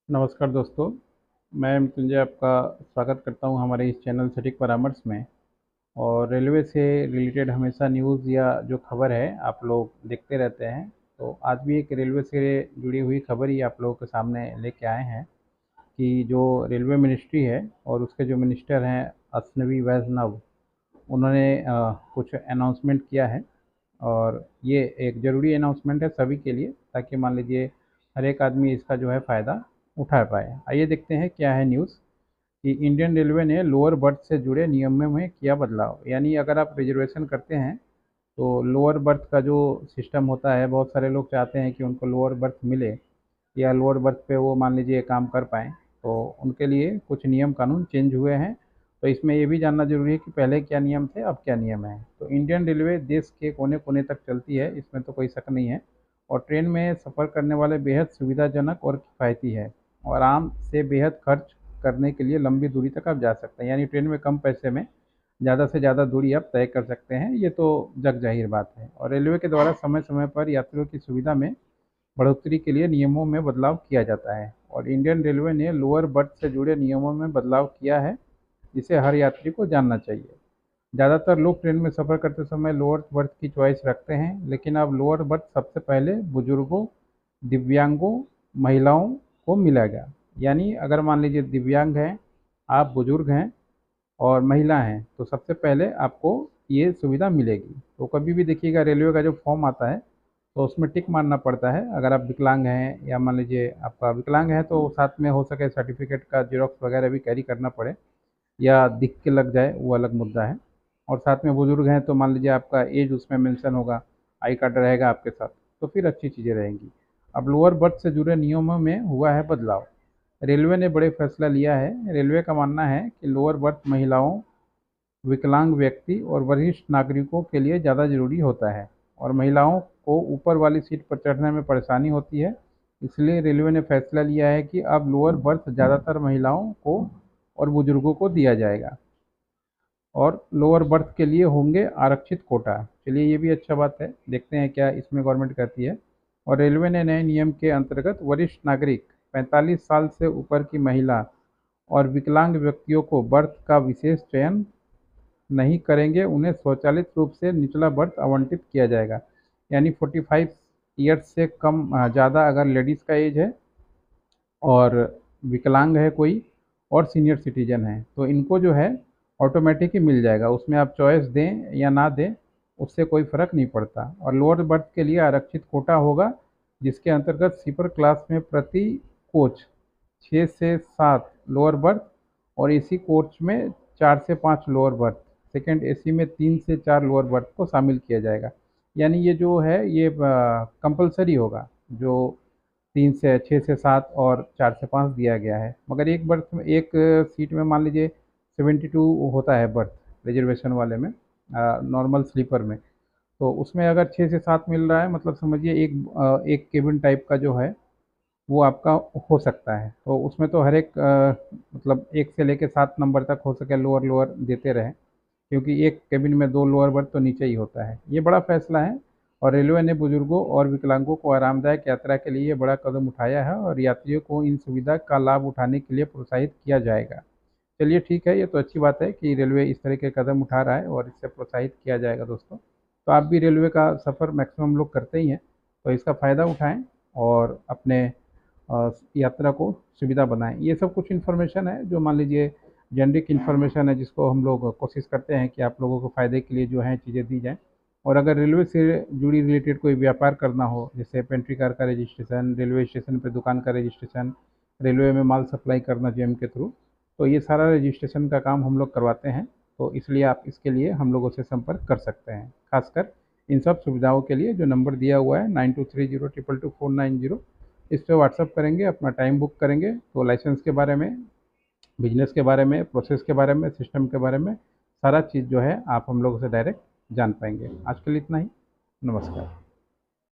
नमस्कार दोस्तों। मैं मृत्युंजय आपका स्वागत करता हूं हमारे इस चैनल सटीक परामर्श में। और रेलवे से रिलेटेड हमेशा न्यूज़ या जो खबर है आप लोग देखते रहते हैं। तो आज भी एक रेलवे से जुड़ी हुई खबर ही आप लोगों के सामने लेके आए हैं कि जो रेलवे मिनिस्ट्री है और उसके जो मिनिस्टर हैं अश्विनी वैष्णव, उन्होंने कुछ अनाउंसमेंट किया है। और ये एक ज़रूरी अनाउंसमेंट है सभी के लिए, ताकि मान लीजिए हर एक आदमी इसका जो है फ़ायदा उठा पाए। आइए देखते हैं क्या है न्यूज़ कि इंडियन रेलवे ने लोअर बर्थ से जुड़े नियमों में किया बदलाव। यानी अगर आप रिजर्वेशन करते हैं तो लोअर बर्थ का जो सिस्टम होता है, बहुत सारे लोग चाहते हैं कि उनको लोअर बर्थ मिले या लोअर बर्थ पे वो मान लीजिए काम कर पाएँ, तो उनके लिए कुछ नियम कानून चेंज हुए हैं। तो इसमें ये भी जानना ज़रूरी है कि पहले क्या नियम थे, अब क्या नियम है। तो इंडियन रेलवे देश के कोने-कोने तक चलती है, इसमें तो कोई शक नहीं है। और ट्रेन में सफ़र करने वाले बेहद सुविधाजनक और किफ़ायती है और आराम से बेहद खर्च करने के लिए लंबी दूरी तक आप जा सकते हैं। यानी ट्रेन में कम पैसे में ज़्यादा से ज़्यादा दूरी आप तय कर सकते हैं, ये तो जग ज़ाहिर बात है। और रेलवे के द्वारा समय-समय पर यात्रियों की सुविधा में बढ़ोतरी के लिए नियमों में बदलाव किया जाता है। और इंडियन रेलवे ने लोअर बर्थ से जुड़े नियमों में बदलाव किया है, जिसे हर यात्री को जानना चाहिए। ज़्यादातर लोग ट्रेन में सफ़र करते समय लोअर बर्थ की चॉइस रखते हैं, लेकिन अब लोअर बर्थ सबसे पहले बुजुर्गों, दिव्यांगों, महिलाओं को मिलेगा। यानी अगर मान लीजिए दिव्यांग हैं, आप बुजुर्ग हैं और महिला हैं, तो सबसे पहले आपको ये सुविधा मिलेगी। तो कभी भी देखिएगा रेलवे का जो फॉर्म आता है तो उसमें टिक मारना पड़ता है। अगर आप विकलांग हैं या मान लीजिए आपका विकलांग है तो साथ में हो सके सर्टिफिकेट का जेरॉक्स वगैरह भी कैरी करना पड़े, या दिख के लग जाए वो अलग मुद्दा है। और साथ में बुजुर्ग हैं तो मान लीजिए आपका एज उसमें मेंशन होगा, आई कार्ड रहेगा आपके साथ, तो फिर अच्छी चीज़ें रहेंगी। अब लोअर बर्थ से जुड़े नियमों में हुआ है बदलाव। रेलवे ने बड़े फैसला लिया है। रेलवे का मानना है कि लोअर बर्थ महिलाओं, विकलांग व्यक्ति और वरिष्ठ नागरिकों के लिए ज़्यादा ज़रूरी होता है। और महिलाओं को ऊपर वाली सीट पर चढ़ने में परेशानी होती है, इसलिए रेलवे ने फैसला लिया है कि अब लोअर बर्थ ज़्यादातर महिलाओं को और बुजुर्गों को दिया जाएगा। और लोअर बर्थ के लिए होंगे आरक्षित कोटा। चलिए ये भी अच्छा बात है, देखते हैं क्या इसमें गवर्नमेंट कहती है। और रेलवे ने नए नियम के अंतर्गत वरिष्ठ नागरिक, 45 साल से ऊपर की महिला और विकलांग व्यक्तियों को बर्थ का विशेष चयन नहीं करेंगे, उन्हें स्वचालित रूप से निचला बर्थ आवंटित किया जाएगा। यानी 45 ईयर्स से कम ज़्यादा अगर लेडीज़ का एज है और विकलांग है कोई और सीनियर सिटीजन है, तो इनको जो है ऑटोमेटिक ही मिल जाएगा। उसमें आप चॉइस दें या ना दें, उससे कोई फ़र्क नहीं पड़ता। और लोअर बर्थ के लिए आरक्षित कोटा होगा, जिसके अंतर्गत स्लीपर क्लास में प्रति कोच 6 से 7 लोअर बर्थ और एसी कोच में 4 से 5 लोअर बर्थ, सेकंड एसी में 3 से 4 लोअर बर्थ को शामिल किया जाएगा। यानी ये जो है ये कंपलसरी होगा, जो 3 से 6 से 7 और 4 से 5 दिया गया है। मगर एक बर्थ में एक सीट में मान लीजिए 72 होता है बर्थ रिजर्वेशन वाले में, नॉर्मल स्लीपर में। तो उसमें अगर 6 से 7 मिल रहा है, मतलब समझिए एक केबिन टाइप का जो है वो आपका हो सकता है। तो उसमें तो हर एक मतलब 1 से लेके 7 नंबर तक हो सके लोअर लोअर देते रहें, क्योंकि एक केबिन में 2 लोअर बर्थ तो नीचे ही होता है। ये बड़ा फैसला है और रेलवे ने बुजुर्गों और विकलांगों को आरामदायक यात्रा के लिए ये बड़ा कदम उठाया है और यात्रियों को इन सुविधा का लाभ उठाने के लिए प्रोत्साहित किया जाएगा। चलिए ठीक है, ये तो अच्छी बात है कि रेलवे इस तरह के कदम उठा रहा है और इससे प्रोत्साहित किया जाएगा दोस्तों। तो आप भी रेलवे का सफ़र मैक्सिमम लोग करते ही हैं, तो इसका फ़ायदा उठाएं और अपने यात्रा को सुविधा बनाएं। ये सब कुछ इन्फॉर्मेशन है जो मान लीजिए जेनरिक इन्फॉर्मेशन है, जिसको हम लोग कोशिश करते हैं कि आप लोगों को फ़ायदे के लिए जो है चीज़ें दी जाएँ। और अगर रेलवे से जुड़ी रिलेटेड कोई व्यापार करना हो, जैसे पेंट्री कार का रजिस्ट्रेशन, रेलवे स्टेशन पे दुकान का रजिस्ट्रेशन, रेलवे में माल सप्लाई करना जेम के थ्रू, तो ये सारा रजिस्ट्रेशन का काम हम लोग करवाते हैं। तो इसलिए आप इसके लिए हम लोगों से संपर्क कर सकते हैं। खासकर इन सब सुविधाओं के लिए जो नंबर दिया हुआ है 9230222490, इस पे व्हाट्सअप करेंगे, अपना टाइम बुक करेंगे, तो लाइसेंस के बारे में, बिजनेस के बारे में, प्रोसेस के बारे में, सिस्टम के बारे में सारा चीज़ जो है आप हम लोगों से डायरेक्ट जान पाएंगे। आज के लिए इतना ही। नमस्कार।